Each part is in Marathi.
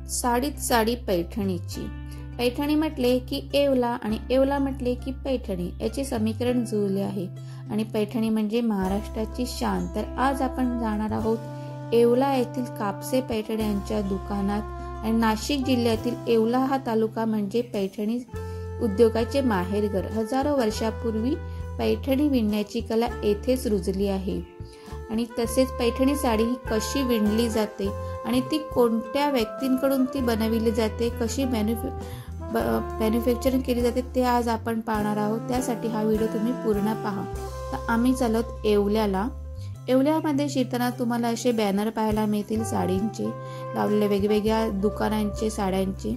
साडीत साडी पैठणीची। पैठणी म्हटले की येवला आणि येवला म्हटले की पैठणी याचे समीकरण जुळले आहे आणि पैठणी म्हणजे महाराष्ट्राची शान। तर आज आपण जाणार आहोत येवला येथील कापसे पैठणी यांच्या दुकानात। आणि नाशिक जिल्ह्यातील येवला हा तालुका म्हणजे पैठणी उद्योगाचे माहेरघर। हजारो वर्षापूर्वी पैठणी विणण्याची कला येथेच रुजली आहे। आणि तसेच पैठणी साडी ही कशी विणली जाते आणि ती कोणत्या व्यक्तींकडून ती बनविली जाते, कशी मॅन्युफॅक्चरिंग केली जाते ते आज आपण पाहणार आहोत। त्यासाठी हा व्हिडिओ तुम्ही पूर्ण पहा। तर आम्ही चालत येवल्याला। येवल्यामध्ये शिरताना तुम्हाला असे बॅनर पाहायला मिळतील साडींचे लावलेले, वेगवेगळ्या दुकानांचे साड्यांचे।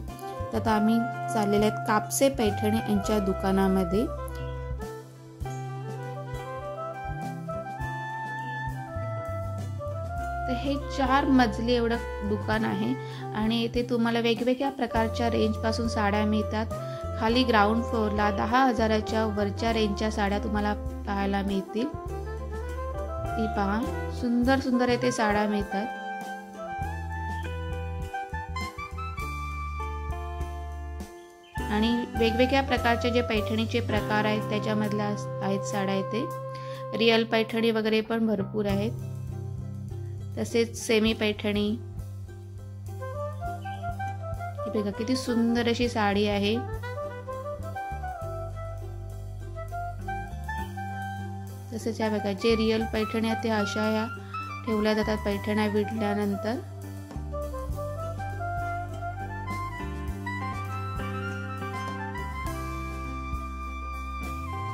तर आम्ही चाललेले आहेत कापसे पैठणी यांच्या दुकानामध्ये। तर हे 4 मजली एवढं दुकान आहे आणि इथे तुम्हाला वेगवेगळ्या प्रकारच्या रेंज पासून साड्या मिळतात। खाली ग्राउंड फ्लोअरला 10,000च्या वरच्या रेंजच्या साड्या तुम्हाला पाहायला मिळतील। ही पहा, सुंदर सुंदर येथे साड्या मिळतात। आणि वेगवेगळ्या प्रकारचे जे पैठणीचे प्रकार आहेत त्याच्यामधल्या आहेत साड्या इथे। रिअल पैठणी वगैरे पण भरपूर आहेत, तसेच सेमी पैठणी। ही बघा किती सुंदर अशी साडी आहे। तसेच या बघा जे रिअल पैठणी आहेत ते अशा या ठेवल्या जातात पैठण्या विणल्यानंतर।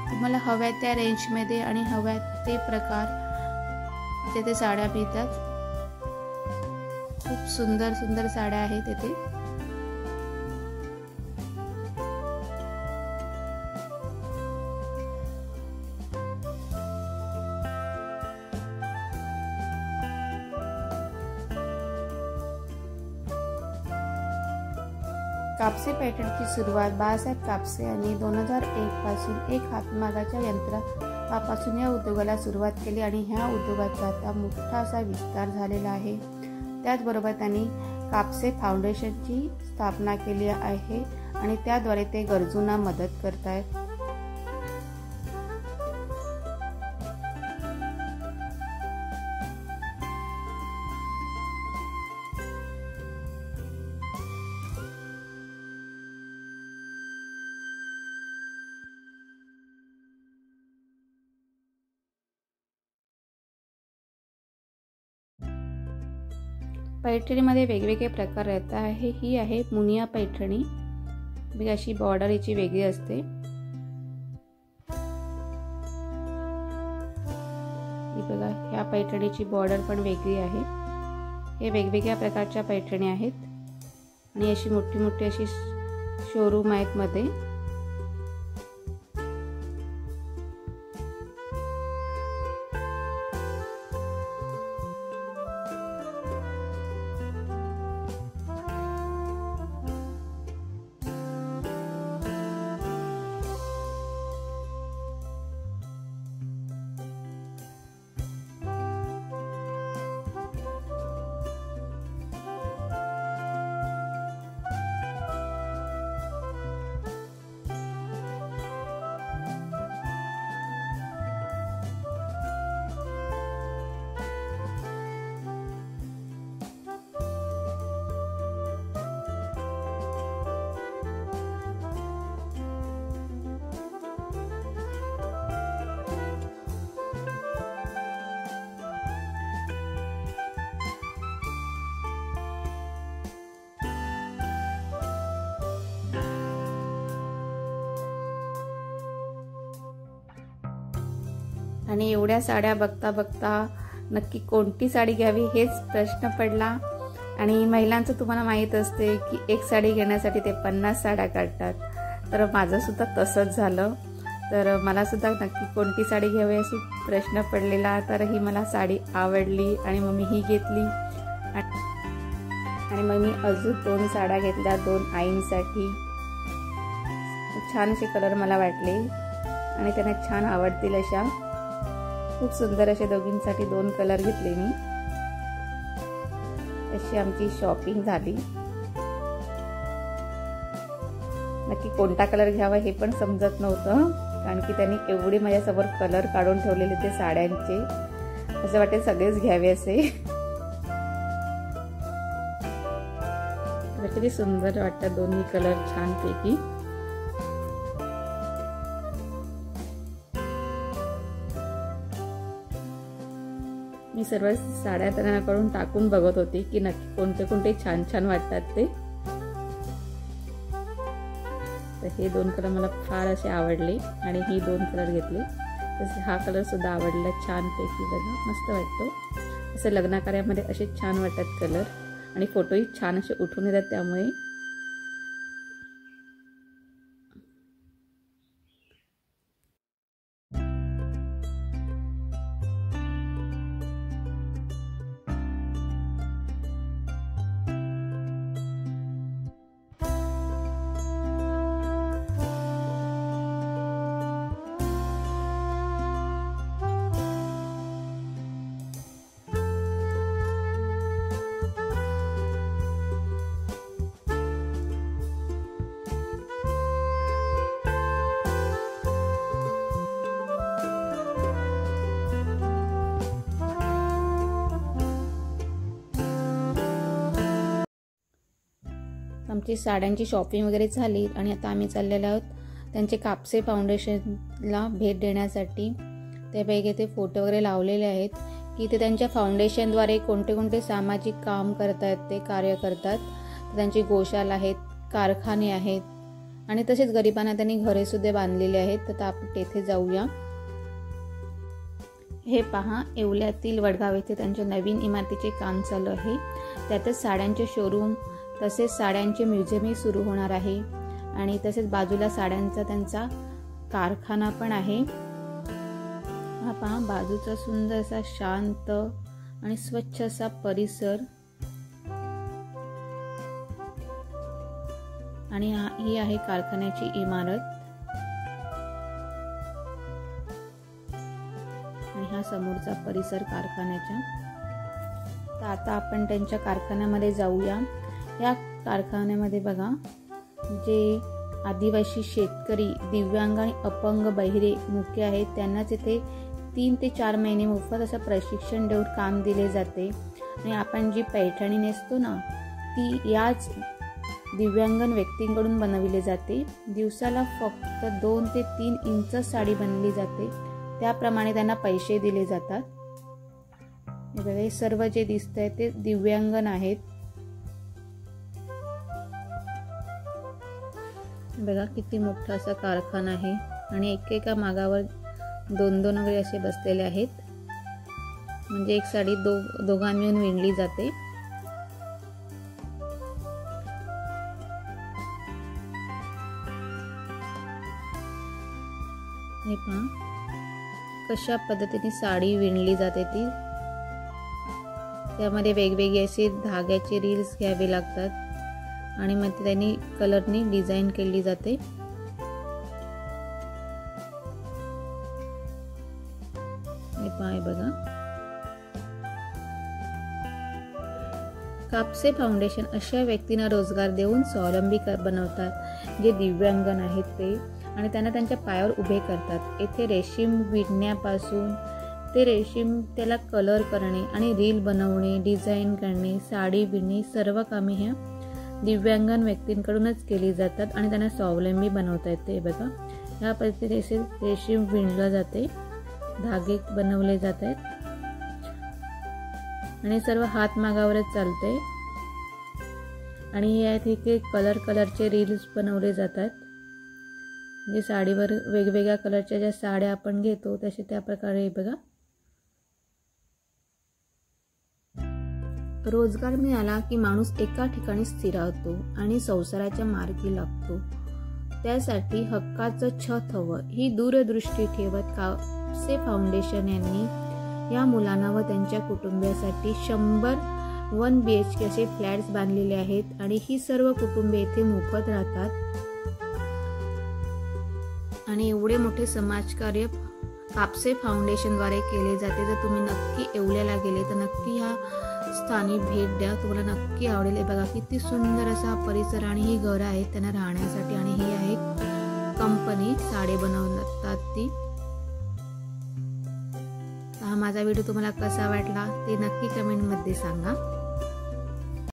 तुम्हाला हव्या त्या रेंज मध्ये आणि हव्या ते प्रकार तेथे साड्या मिळतात। खूप सुंदर सुंदर साड्या आहेत तेथे। कापसे पैठणीची सुरुवात बाळासाहेब कापसे यांनी 2001 पासून एक हातमागाच्या यंत्रापासून या उद्योगाला सुरुवात केली आणि ह्या उद्योगाचा आता मोठा असा विस्तार झालेला आहे। त्याचबरोबर त्यांनी कापसे फाउंडेशनची स्थापना केली आहे आणि त्याद्वारे ते गरजूंना मदत करत आहेत। पैठणीमध्ये वेगवेगळे प्रकार येत आहे। ही आहे मुनिया पैठणी, बघा अशी बॉर्डर याची वेगळी असते। ही बघा ह्या पैठणीची बॉर्डर पण वेगळी आहे। हे वेगवेगळ्या प्रकारच्या पैठणी आहेत आणि अशी मोठी मोठी अशी शोरूम आहेत मध्ये। आणि एवढ्या साड्या बघता बघता नक्की कोणती साडी घ्यावी हेच प्रश्न पडला। आणि महिलांचं तुम्हाला माहित असते की एक साडी घेण्यासाठी ते 50 साड्या काढतात। तर माझं सुद्धा तसंच झालं। तर मला सुद्धा नक्की कोणती साडी घ्यावी अशी प्रश्न पडलेला। तर ही मला साडी आवडली आणि मग मी ही घेतली आणि मग मी अजून 2 साड्या घेतल्या 2 आईंसाठी। छान असे कलर मला वाटले आणि त्यांना छान आवडतील अशा। खूप सुंदर असे दोघींसाठी 2 कलर घेतले मी। अशी आमची शॉपिंग झाली। नक्की कोणता कलर घ्यावा हे पण समजत नव्हतं, कारण की त्यांनी एवढे माझ्यासमोर कलर काढून ठेवलेले ते साड्यांचे, असं वाटेल सगळेच घ्यावे असे. किती सुंदर वाटतात दोन्ही कलर छानपैकी. मी सर्व साड्या त्यांच्याकडून टाकून बघत होती की नक्की कोणते कोणते छान छान वाटतात ते. तर हे 2 कलर मला फार असे आवडले आणि ही 2 कलर घेतले. तसे हा कलर सुद्धा आवडला छानपैकी. बघा मस्त वाटतो. असं लग्नाकार्यामध्ये असे छान वाटतात कलर आणि फोटोही छान असे उठून येतात त्यामुळे. आमची साड्यांची शॉपिंग वगैरे झाली आणि आता आम्ही चाललेलो आहोत त्यांचे कापसे फाउंडेशनला भेट देण्यासाठी. त्यापैकी ते फोटो वगैरे लावलेले आहेत की ते त्यांच्या फाउंडेशनद्वारे कोणते कोणते सामाजिक काम करतात, ते कार्य करतात. त्यांची गोशाला आहेत, कारखाने आहेत आणि तसेच गरिबांना त्यांनी घरे सुद्धा बांधलेली आहेत. तर आपण तेथे जाऊया. हे पहा, येवल्यातील वडगाव येथे त्यांच्या नवीन इमारतीचे काम चालू आहे. त्यातच साड्यांचे शोरूम तसेच साड्यांचे म्युझियमही सुरू होणार आहे आणि तसेच बाजूला साड्यांचा त्यांचा कारखाना पण आहे. हा पहा, बाजूचा सुंदर असा शांत आणि स्वच्छ असा परिसर आणि ही आहे कारखान्याची इमारत आणि हा समोरचा परिसर कारखान्याचा. तर आता आपण त्यांच्या कारखान्यामध्ये जाऊया. या कारखान्यामध्ये बघा, जे आदिवासी शेतकरी, दिव्यांग आणि अपंग, बहिरे, मुके आहेत त्यांनाच इथे 3 ते 4 महिने मोफत असं प्रशिक्षण देऊन काम दिले जाते. आणि आपण जी पैठणी नेसतो ना, ती याच दिव्यांगन व्यक्तींकडून बनवली जाते. दिवसाला फक्त 2 ते 3 इंच साडी बनवली जाते. त्याप्रमाणे त्यांना पैसे दिले जातात. हे सर्व जे दिसत आहे ते दिव्यांगन आहेत. बघा किती मोठा असा कारखाना आहे आणि एकेका मागावर 2-2 वगैरे असे बसलेले आहेत. म्हणजे एक साडी दोघांनी मिळून विणली जाते. हे पहा कशा पद्धतीने साडी विणली जाते ती. त्यामध्ये वेगवेगळे असे धाग्याचे रील्स घ्यावे लागतात आणि मग त्यांनी कलरनी डिझाईन केली जाते. हे पाय बघा, कापसे फाउंडेशन अशा व्यक्तींना रोजगार देऊन स्वावलंबी बनवतात जे दिव्यांगन आहेत ते, आणि त्यांना त्यांच्या पायावर उभे करतात. येथे रेशीम विणण्यापासून ते रेशीम त्याला कलर करणे आणि रील बनवणे, डिझाईन करणे, साडी विणणे सर्व कामे ह्या दिव्यांगन व्यक्तींकडूनच केली जातात आणि त्यांना स्वावलंबी बनवता येते. बघा ह्या पद्धतीने रेशीम विणलं जाते, धागे बनवले जात आहेत आणि सर्व हातमागावरच चालते. आणि या इथे कलरचे रील्स बनवले जातात. म्हणजे साडीवर वेगवेगळ्या कलरच्या ज्या साड्या आपण घेतो तसे त्या प्रकारे बघा. रोजगार मिळाला की माणूस एका ठिकाणी स्थिरावतो आणि संसाराच्या मार्गी लागतो. त्यासाठी हक्काचं छत हवं ही दूरदृष्टी ठेवत कापसे फाउंडेशन यांनी या मुलांना व त्यांच्या कुटुंबियासाठी 100 1 BHK असे फ्लॅट्स बांधलेले आहेत आणि ही सर्व कुटुंबे येथे मोफत राहतात. आणि एवढे मोठे समाजकार्य कापसे फाउंडेशनद्वारे केले जाते. जर तुम्ही नक्की येवल्याला गेले तर नक्की ह्या स्थानी भेट द्या, तुम्हाला नक्की आवडेल. बघा किती सुंदर असा परिसर आणि ही घरं आहेत त्यांना राहण्यासाठी. आणि ही आहे कंपनी साडी बनवतात ती. हा माझा व्हिडिओ तुम्हाला कसा वाटला ते नक्की कमेंटमध्ये सांगा.